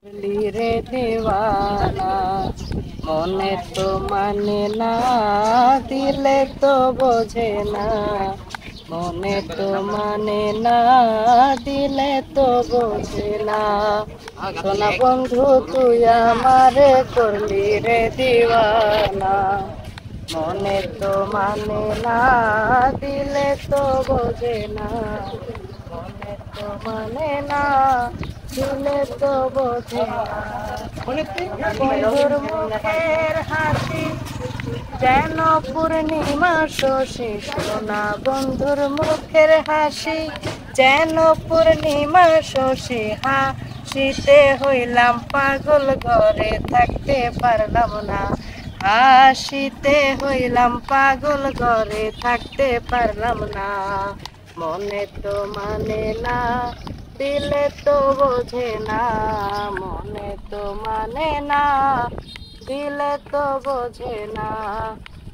রে দেওয়ানা মনে তো মানে না, দিলে তো বোঝে না। মনে তো মানে না, দিলে তো বোঝে না। সোনা বন্ধু তুই আমারে করলি রে দিওয়ানা, মনে তো মানে না, দিলে তো বোঝে না। মনে তো মানে না, দিলে তো বোঝে না। বন্ধুর মুখের হাসি যেন পূর্ণিমা শশী, সোনা বন্ধুর মুখের হাসি যেন পূর্ণিমা শশী। হাসিতে হইলাম পাগল, ঘরে থাকতে পারলাম না। হাসিতে হইলাম পাগল, ঘরে থাকতে পারলাম না। মনে তো মানে না, দিলে তো বোঝে না। মনে তো মানে না, দিলে তো বোঝে না।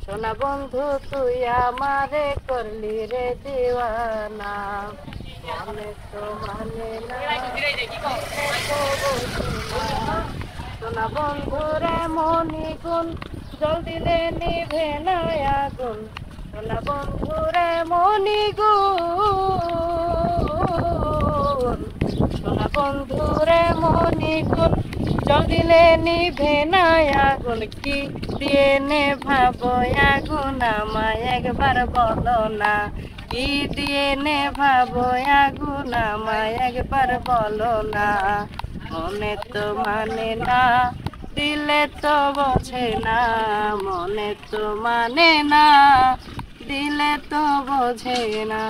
সোনা বন্ধু তুই আমারে করলি রে দিওয়ানা, মনে তো মানে না, দিলে তো বোঝে না। সোনা বন্ধুরে মনি গুণ, জল দিলে নিভে না আগুন। সোনা বন্ধুরে মনি গুণ, সোনা বন্ধুরে মনি গুণ, জল দিলে নিভে না আগুন। কি দিয়ে নেভাবো আগুন আমায় একবার বলো না। কি দিয়ে নেভাবো আগুন আমায় একবার বলো না। মনে তো মানে না, দিলে তো বোঝে না। মনে তো মানে না, দিলে তো বোঝে না।